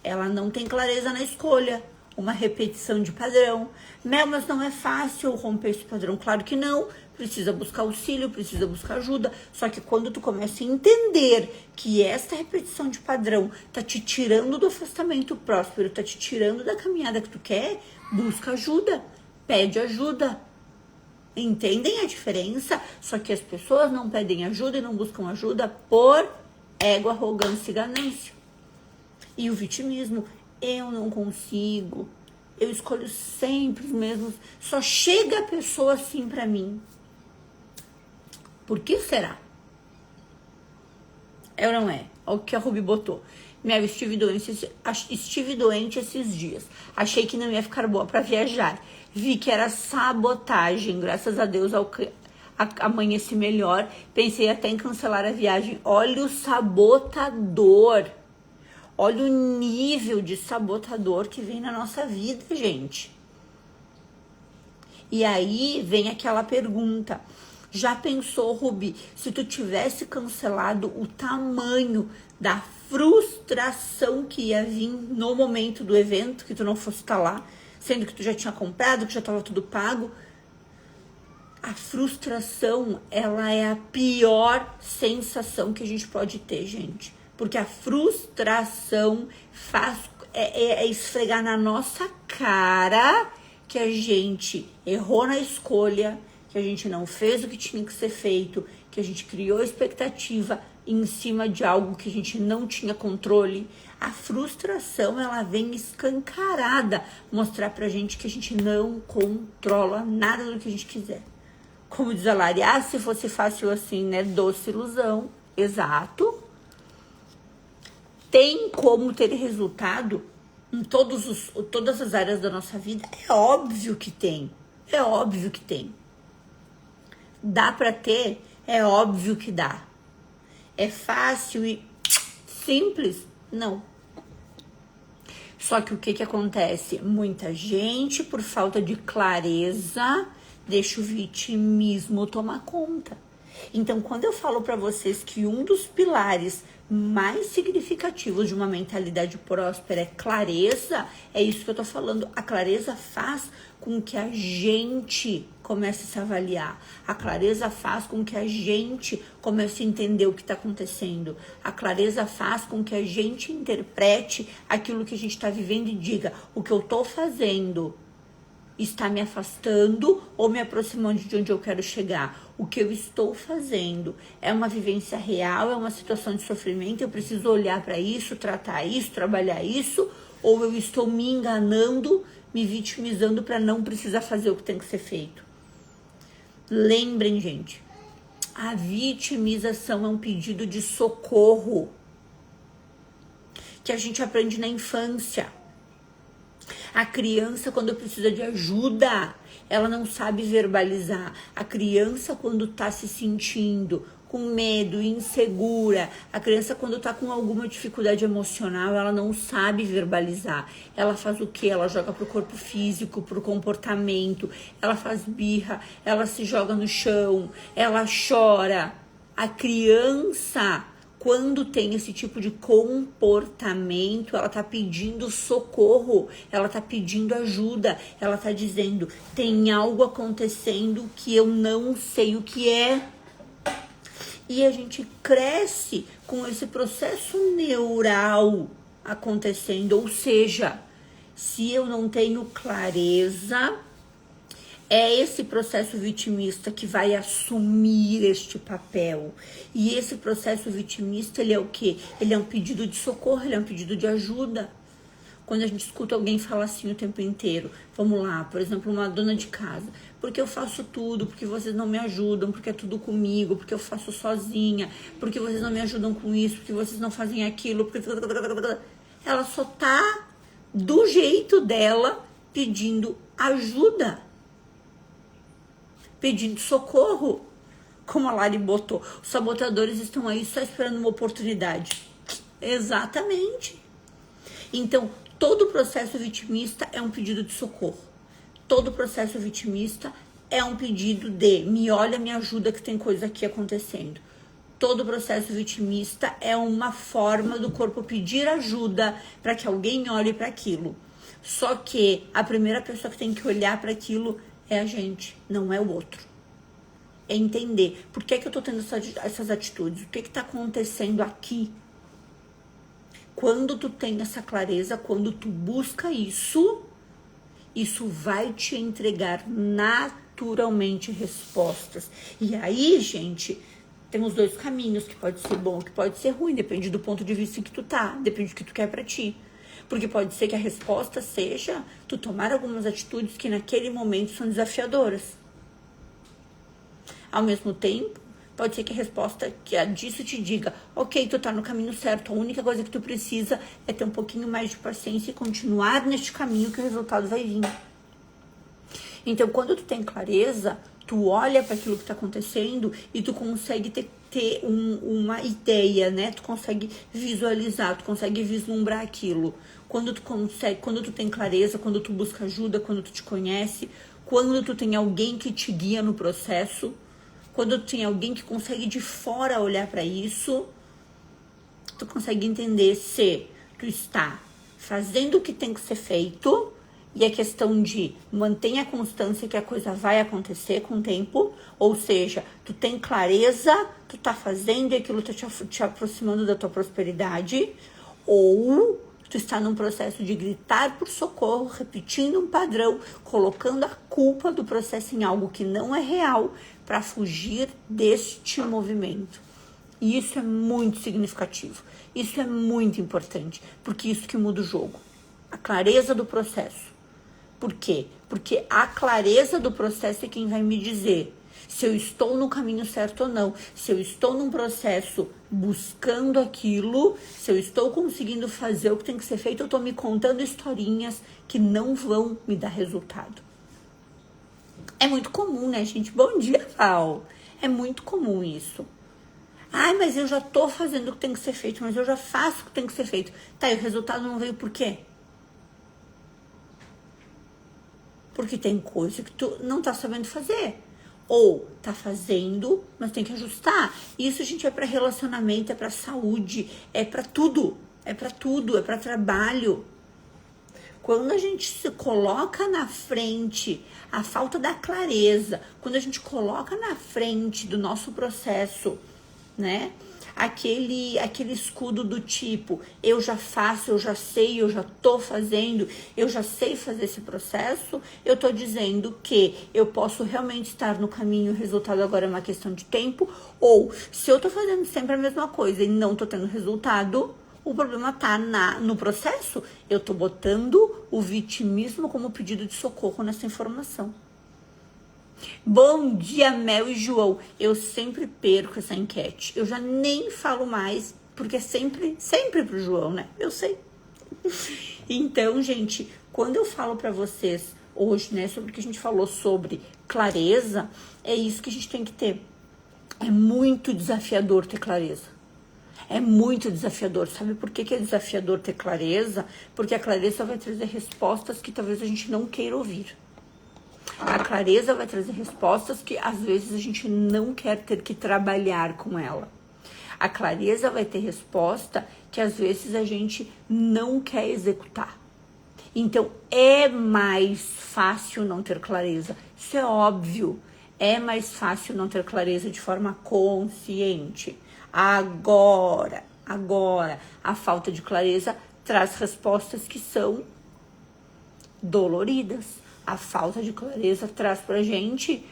ela não tem clareza na escolha, uma repetição de padrão. Mas não é fácil romper esse padrão. Claro que não, precisa buscar auxílio, precisa buscar ajuda. Só que quando tu começa a entender que esta repetição de padrão tá te tirando do afastamento próspero, tá te tirando da caminhada que tu quer, busca ajuda, pede ajuda. Entendem a diferença? Só que as pessoas não pedem ajuda e não buscam ajuda por ego, arrogância e ganância. E o vitimismo, eu não consigo, eu escolho sempre os mesmos, só chega a pessoa assim pra mim. Por que será? É ou não é? Olha o que a Ruby botou. Estive doente esses dias. Achei que não ia ficar boa pra viajar. Vi que era sabotagem. Graças a Deus amanheci melhor. Pensei até em cancelar a viagem. Olha o sabotador. Olha o nível de sabotador que vem na nossa vida, gente. E aí vem aquela pergunta. Já pensou, Ruby, se tu tivesse cancelado, o tamanho da frustração que ia vir no momento do evento, que tu não fosse estar lá, sendo que tu já tinha comprado, que já estava tudo pago? A frustração, ela é a pior sensação que a gente pode ter, gente. Porque a frustração é esfregar na nossa cara que a gente errou na escolha, que a gente não fez o que tinha que ser feito, que a gente criou expectativa em cima de algo que a gente não tinha controle. A frustração, ela vem escancarada mostrar pra gente que a gente não controla nada do que a gente quiser. Como diz a Lari, se fosse fácil assim, né? Doce ilusão. Exato. Tem como ter resultado em todas as áreas da nossa vida? É óbvio que tem. É óbvio que tem. Dá pra ter? É óbvio que dá. É fácil e simples? Não. Só que o que acontece? Muita gente, por falta de clareza, deixa o vitimismo tomar conta. Então, quando eu falo para vocês que um dos pilares mais significativos de uma mentalidade próspera é clareza, é isso que eu tô falando. A clareza faz com que a gente comece a se avaliar. A clareza faz com que a gente comece a entender o que está acontecendo. A clareza faz com que a gente interprete aquilo que a gente está vivendo e diga: o que eu tô fazendo está me afastando ou me aproximando de onde eu quero chegar? O que eu estou fazendo é uma vivência real, é uma situação de sofrimento, eu preciso olhar para isso, tratar isso, trabalhar isso, ou eu estou me enganando, me vitimizando para não precisar fazer o que tem que ser feito? Lembrem, gente, a vitimização é um pedido de socorro que a gente aprende na infância. A criança, quando precisa de ajuda, ela não sabe verbalizar. A criança, quando tá se sentindo com medo, insegura, a criança, quando tá com alguma dificuldade emocional, ela não sabe verbalizar. Ela faz o quê? Ela joga pro corpo físico, pro comportamento, ela faz birra, ela se joga no chão, ela chora. A criança, quando tem esse tipo de comportamento, ela tá pedindo socorro, ela tá pedindo ajuda, ela tá dizendo: tem algo acontecendo que eu não sei o que é. E a gente cresce com esse processo neural acontecendo, ou seja, se eu não tenho clareza, é esse processo vitimista que vai assumir este papel. E esse processo vitimista, ele é o quê? Ele é um pedido de socorro, ele é um pedido de ajuda. Quando a gente escuta alguém falar assim o tempo inteiro, vamos lá, por exemplo, uma dona de casa: porque eu faço tudo, porque vocês não me ajudam, porque é tudo comigo, porque eu faço sozinha, porque vocês não me ajudam com isso, porque vocês não fazem aquilo, porque... Ela só tá do jeito dela pedindo ajuda, pedindo socorro. Como a Lari botou, os sabotadores estão aí só esperando uma oportunidade. Exatamente. Então, todo processo vitimista é um pedido de socorro. Todo processo vitimista é um pedido de: me olha, me ajuda, que tem coisa aqui acontecendo. Todo processo vitimista é uma forma do corpo pedir ajuda para que alguém olhe para aquilo. Só que a primeira pessoa que tem que olhar para aquilo é a gente, não é o outro. É entender por que eu tô tendo essas atitudes, o que tá acontecendo aqui. Quando tu tem essa clareza, quando tu busca isso, isso vai te entregar naturalmente respostas. E aí, gente, temos dois caminhos, que pode ser bom, que pode ser ruim, depende do ponto de vista em que tu tá, depende do que tu quer pra ti. Porque pode ser que a resposta seja tu tomar algumas atitudes que naquele momento são desafiadoras. Ao mesmo tempo, pode ser que a resposta disso te diga: ok, tu tá no caminho certo, a única coisa que tu precisa é ter um pouquinho mais de paciência e continuar neste caminho que o resultado vai vir. Então, quando tu tem clareza, tu olha para aquilo que tá acontecendo e tu consegue ter uma ideia, né? Tu consegue visualizar, tu consegue vislumbrar aquilo. Quando tu tem clareza, quando tu busca ajuda, quando tu te conhece, quando tu tem alguém que te guia no processo, quando tu tem alguém que consegue de fora olhar para isso, tu consegue entender se tu está fazendo o que tem que ser feito E a questão de manter a constância que a coisa vai acontecer com o tempo, ou seja, tu tem clareza, tu tá fazendo e aquilo tá te aproximando da tua prosperidade, ou tu está num processo de gritar por socorro, repetindo um padrão, colocando a culpa do processo em algo que não é real para fugir deste movimento. E isso é muito significativo, isso é muito importante, porque isso que muda o jogo, a clareza do processo. Por quê? Porque a clareza do processo é quem vai me dizer se eu estou no caminho certo ou não, se eu estou num processo buscando aquilo, se eu estou conseguindo fazer o que tem que ser feito, eu estou me contando historinhas que não vão me dar resultado. É muito comum, né, gente? Bom dia, Val. É muito comum isso. Ai, mas eu já tô fazendo o que tem que ser feito, mas eu já faço o que tem que ser feito. Tá, e o resultado não veio por quê? Porque tem coisa que tu não tá sabendo fazer. Ou tá fazendo, mas tem que ajustar. Isso, gente, é para relacionamento, é para saúde, é para tudo. É para tudo, é para trabalho. Quando a gente se coloca na frente a falta da clareza, quando a gente coloca na frente do nosso processo, né? Aquele escudo do tipo, eu já faço, eu já sei, eu já tô fazendo, eu já sei fazer esse processo, eu tô dizendo que eu posso realmente estar no caminho, o resultado agora é uma questão de tempo, ou se eu tô fazendo sempre a mesma coisa e não tô tendo resultado, o problema tá no processo, eu tô botando o vitimismo como pedido de socorro nessa informação. Bom dia, Mel e João. Eu sempre perco essa enquete. Eu já nem falo mais, porque é sempre pro João, né? Eu sei. Então, gente, quando eu falo pra vocês hoje, né, sobre o que a gente falou sobre clareza, é isso que a gente tem que ter. É muito desafiador ter clareza. É muito desafiador. Sabe por que é desafiador ter clareza? Porque a clareza vai trazer respostas que talvez a gente não queira ouvir. A clareza vai trazer respostas que às vezes a gente não quer ter que trabalhar com ela. A clareza vai ter resposta que às vezes a gente não quer executar. Então é mais fácil não ter clareza. Isso é óbvio. É mais fácil não ter clareza de forma consciente. Agora, a falta de clareza traz respostas que são doloridas. A falta de clareza traz pra gente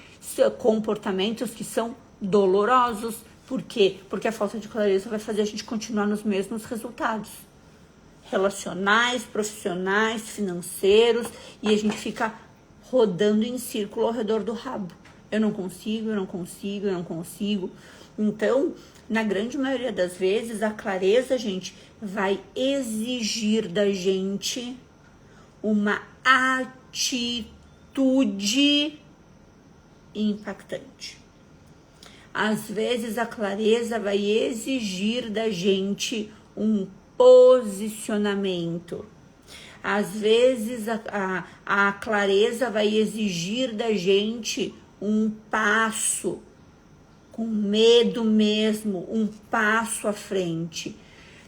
comportamentos que são dolorosos. Por quê? Porque a falta de clareza vai fazer a gente continuar nos mesmos resultados. Relacionais, profissionais, financeiros. E a gente fica rodando em círculo ao redor do rabo. Eu não consigo. Então, na grande maioria das vezes, a clareza, gente, vai exigir da gente uma atitude impactante. Às vezes a clareza vai exigir da gente um posicionamento. Às vezes a clareza vai exigir da gente um passo, com medo mesmo, um passo à frente.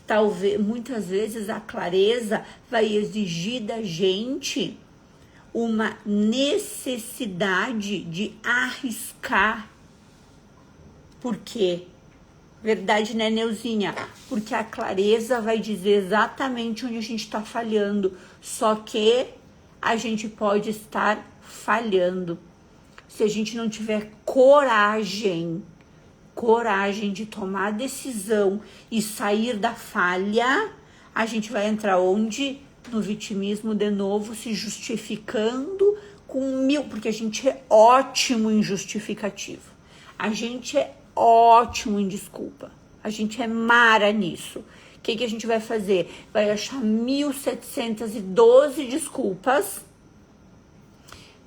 Talvez, muitas vezes a clareza vai exigir da gente uma necessidade de arriscar. Por quê? Verdade, né, Neuzinha? Porque a clareza vai dizer exatamente onde a gente está falhando. Só que a gente pode estar falhando. Se a gente não tiver coragem de tomar a decisão e sair da falha, a gente vai entrar onde? No vitimismo de novo, se justificando com porque a gente é ótimo em justificativo. A gente é ótimo em desculpa. A gente é mara nisso. O que a gente vai fazer? Vai achar 1712 desculpas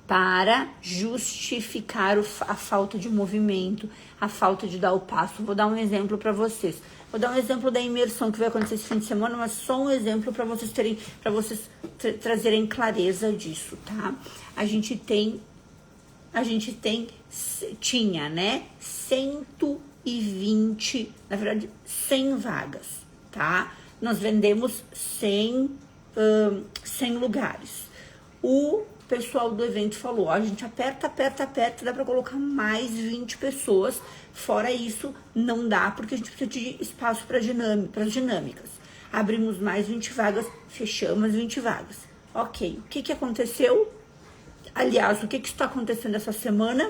para justificar a falta de movimento, a falta de dar o passo. Vou dar um exemplo para vocês. Vou dar um exemplo da imersão que vai acontecer esse fim de semana, mas só um exemplo para vocês terem, para vocês trazerem clareza disso, tá? A gente tinha, né, 120, na verdade, 100 vagas, tá? Nós vendemos 100 lugares. o pessoal do evento falou, ó, a gente aperta, dá para colocar mais 20 pessoas, fora isso não dá, porque a gente precisa de espaço para dinâmicas. Abrimos mais 20 vagas, fechamos as 20 vagas. Ok, o que aconteceu? Aliás, o que está acontecendo essa semana?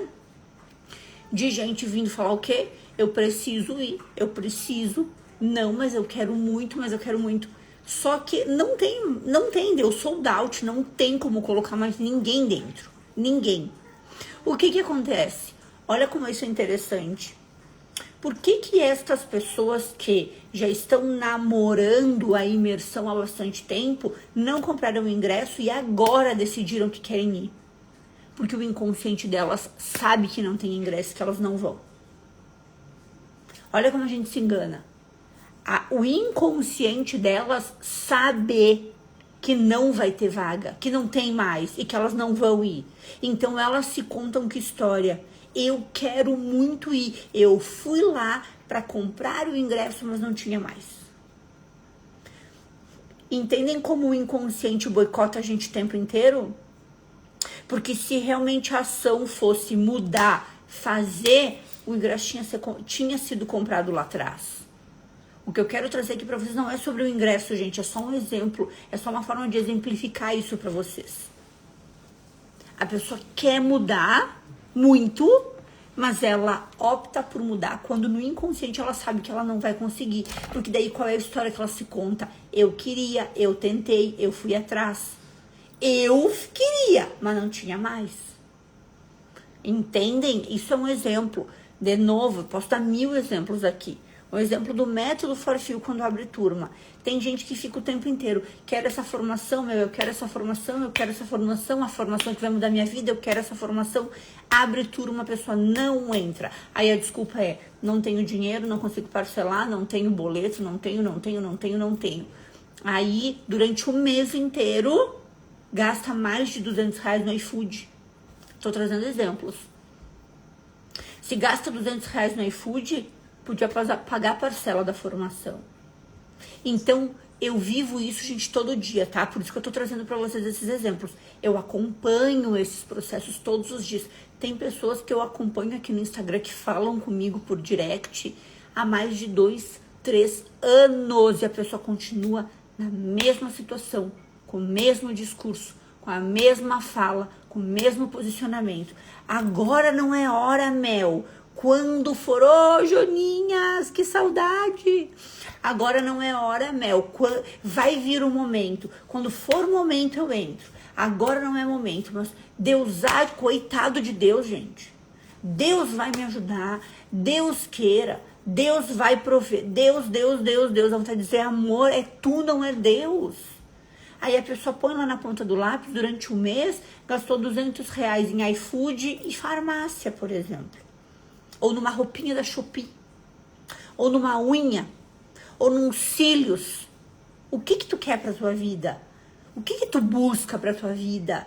De gente vindo falar o quê? Eu preciso ir, não, mas eu quero muito, Só que não tem, deu sold out, não tem como colocar mais ninguém dentro. Ninguém. O que acontece? Olha como isso é interessante. Por que estas pessoas que já estão namorando a imersão há bastante tempo não compraram o ingresso e agora decidiram que querem ir? Porque o inconsciente delas sabe que não tem ingresso, que elas não vão. Olha como a gente se engana. O inconsciente delas sabe que não vai ter vaga, que não tem mais e que elas não vão ir. Então elas se contam que história. Eu quero muito ir. Eu fui lá para comprar o ingresso, mas não tinha mais. Entendem como o inconsciente boicota a gente o tempo inteiro? Porque se realmente a ação fosse mudar, fazer, o ingresso tinha sido comprado lá atrás. O que eu quero trazer aqui para vocês não é sobre o ingresso, gente, é só um exemplo, é só uma forma de exemplificar isso para vocês. A pessoa quer mudar muito, mas ela opta por mudar quando no inconsciente ela sabe que ela não vai conseguir. Porque daí qual é a história que ela se conta? Eu queria, eu tentei, eu fui atrás. Eu queria, mas não tinha mais. Entendem? Isso é um exemplo. De novo, eu posso dar 1000 exemplos aqui. O exemplo do método Forfil quando abre turma. Tem gente que fica o tempo inteiro, quero essa formação, eu quero essa formação, a formação que vai mudar minha vida, eu quero essa formação. Abre turma, a pessoa não entra. Aí a desculpa é, não tenho dinheiro, não consigo parcelar, não tenho boleto, não tenho. Aí, durante o mês inteiro, gasta mais de R$200 no iFood. Tô trazendo exemplos. Se gasta R$200 no iFood, podia pagar a parcela da formação. Então, eu vivo isso, gente, todo dia, tá? Por isso que eu tô trazendo pra vocês esses exemplos. Eu acompanho esses processos todos os dias. Tem pessoas que eu acompanho aqui no Instagram que falam comigo por direct há mais de 2, 3 anos. E a pessoa continua na mesma situação, com o mesmo discurso, com a mesma fala, com o mesmo posicionamento. Agora não é hora, Mel. Quando for, ô Joninhas, que saudade! Agora não é hora, Mel. Vai vir o momento. Quando for o momento, eu entro. Agora não é momento, mas Deus, coitado de Deus, gente. Deus vai me ajudar. Deus queira. Deus vai prover. Deus. Ela vai dizer, amor, é tu, não é Deus. Aí a pessoa põe lá na ponta do lápis, durante um mês, gastou R$200 em iFood e farmácia, por exemplo. Ou numa roupinha da Shopee, ou numa unha, ou num cílios. O que tu quer pra tua vida? O que tu busca pra tua vida?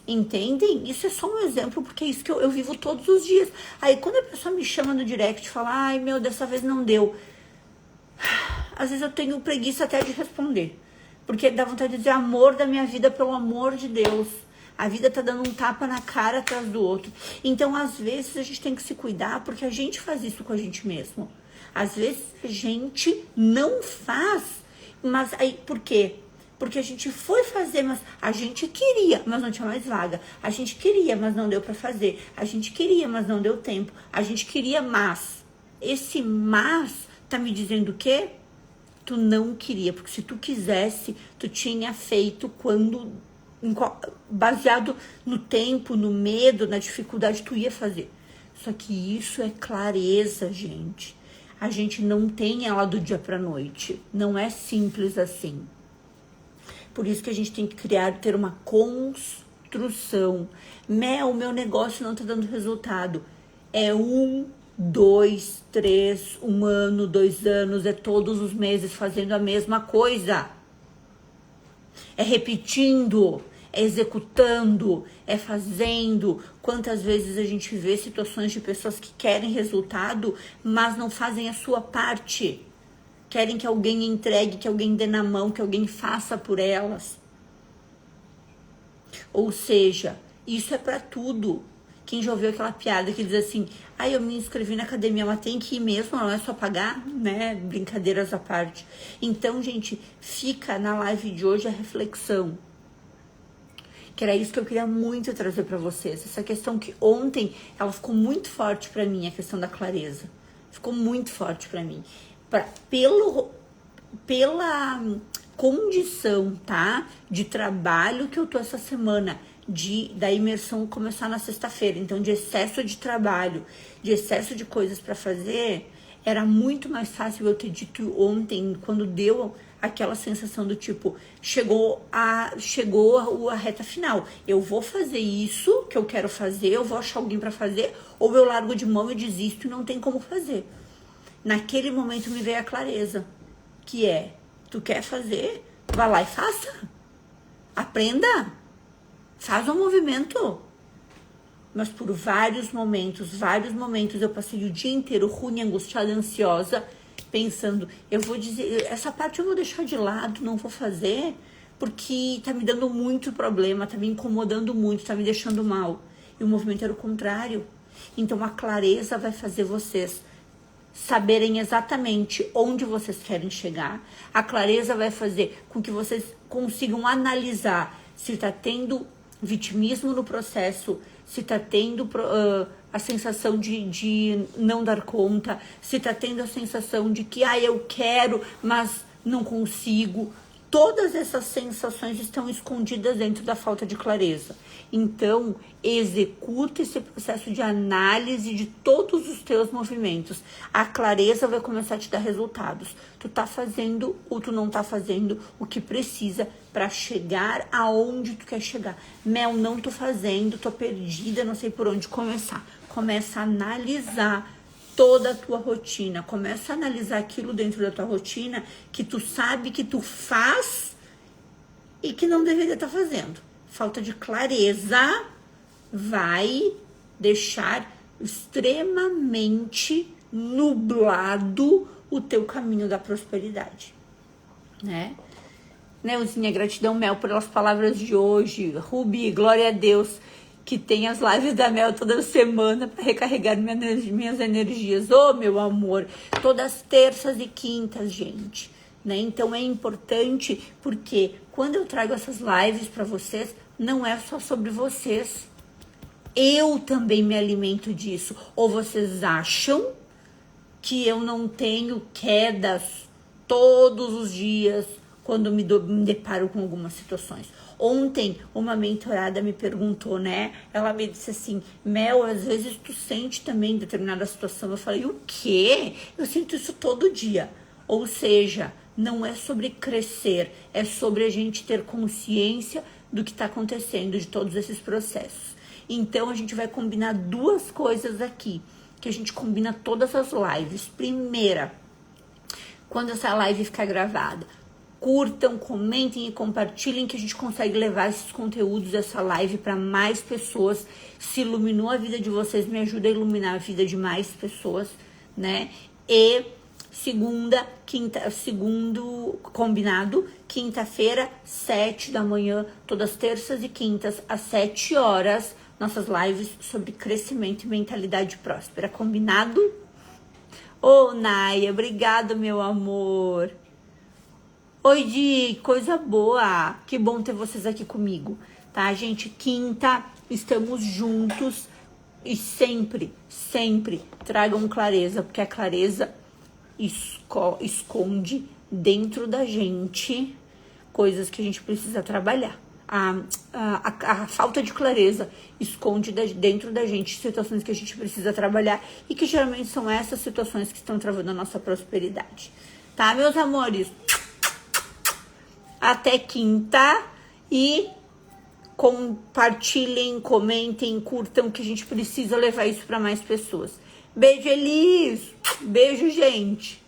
Entendem? Isso é só um exemplo, porque é isso que eu vivo todos os dias. Aí quando a pessoa me chama no direct e fala, ai meu, dessa vez não deu. Às vezes eu tenho preguiça até de responder. Porque dá vontade de dizer, amor da minha vida, pelo amor de Deus. A vida tá dando um tapa na cara atrás do outro. Então, às vezes, a gente tem que se cuidar, porque a gente faz isso com a gente mesmo. Às vezes, a gente não faz. Mas aí, por quê? Porque a gente foi fazer, mas a gente queria, mas não tinha mais vaga. A gente queria, mas não deu pra fazer. A gente queria, mas não deu tempo. A gente queria, mas. Esse mas tá me dizendo o quê? Tu não queria, porque se tu quisesse, tu tinha feito quando... baseado no tempo, no medo, na dificuldade, tu ia fazer. Só que isso é clareza, gente. A gente não tem ela do dia pra noite. Não é simples assim. Por isso que a gente tem que ter uma construção. Mel, meu negócio não tá dando resultado. É 1, 2, 3, 1 ano, 2 anos, é todos os meses fazendo a mesma coisa. É repetindo, é executando, é fazendo. Quantas vezes a gente vê situações de pessoas que querem resultado, mas não fazem a sua parte. Querem que alguém entregue, que alguém dê na mão, que alguém faça por elas. Ou seja, isso é para tudo. Quem já ouviu aquela piada que diz assim, eu me inscrevi na academia, mas tem que ir mesmo, não é só pagar, né? Brincadeiras à parte. Então, gente, fica na live de hoje a reflexão. Que era isso que eu queria muito trazer para vocês. Essa questão que ontem, ela ficou muito forte para mim, a questão da clareza. Ficou muito forte para mim. Pela condição, tá? De trabalho que eu tô essa semana, da imersão começar na sexta-feira. Então, de excesso de trabalho, de excesso de coisas para fazer, era muito mais fácil eu ter dito ontem, quando deu aquela sensação do tipo, chegou a reta final. Eu vou fazer isso que eu quero fazer, eu vou achar alguém para fazer, ou eu largo de mão, eu desisto e não tem como fazer. Naquele momento me veio a clareza, que é, tu quer fazer? Vai lá e faça. Aprenda. Faz um movimento. Mas por vários momentos eu passei o dia inteiro ruim, angustiada, ansiosa, pensando, eu vou dizer, essa parte eu vou deixar de lado, não vou fazer, porque tá me dando muito problema, tá me incomodando muito, tá me deixando mal. E o movimento era o contrário. Então a clareza vai fazer vocês saberem exatamente onde vocês querem chegar. A clareza vai fazer com que vocês consigam analisar se tá tendo vitimismo no processo, se tá tendo a sensação de não dar conta, se tá tendo a sensação de que eu quero, mas não consigo. Todas essas sensações estão escondidas dentro da falta de clareza. Então, executa esse processo de análise de todos os teus movimentos. A clareza vai começar a te dar resultados. Tu tá fazendo ou tu não tá fazendo o que precisa para chegar aonde tu quer chegar. Mel, não tô fazendo, tô perdida, não sei por onde começar. Começa a analisar toda a tua rotina, começa a analisar aquilo dentro da tua rotina que tu sabe que tu faz e que não deveria estar fazendo. Falta de clareza vai deixar extremamente nublado o teu caminho da prosperidade, né? Neuzinha, gratidão, Mel, pelas palavras de hoje. Rubi, glória a Deus que tem as lives da Mel toda semana para recarregar minhas energias. Meu amor, todas terças e quintas, gente, né? Então é importante porque quando eu trago essas lives para vocês, não é só sobre vocês. Eu também me alimento disso. Ou vocês acham que eu não tenho quedas todos os dias quando me deparo com algumas situações? Ontem, uma mentorada me perguntou, né? Ela me disse assim, Mel, às vezes tu sente também determinada situação. Eu falei, o quê? Eu sinto isso todo dia. Ou seja, não é sobre crescer, é sobre a gente ter consciência do que está acontecendo, de todos esses processos. Então, a gente vai combinar duas coisas aqui, que a gente combina todas as lives. Primeira, quando essa live ficar gravada, curtam, comentem e compartilhem que a gente consegue levar esses conteúdos, essa live para mais pessoas. Se iluminou a vida de vocês, me ajuda a iluminar a vida de mais pessoas, né? E segundo combinado, quinta-feira, 7 da manhã, todas terças e quintas, às 7 horas, nossas lives sobre crescimento e mentalidade próspera. Combinado? Naya, obrigado, meu amor. Oi, Di, coisa boa. Que bom ter vocês aqui comigo, tá, gente? Quinta, estamos juntos e sempre tragam clareza, porque a clareza esconde dentro da gente coisas que a gente precisa trabalhar. A falta de clareza esconde dentro da gente situações que a gente precisa trabalhar e que geralmente são essas situações que estão travando a nossa prosperidade, tá, meus amores? Até quinta e compartilhem, comentem, curtam, que a gente precisa levar isso para mais pessoas. Beijo, Elis! Beijo, gente!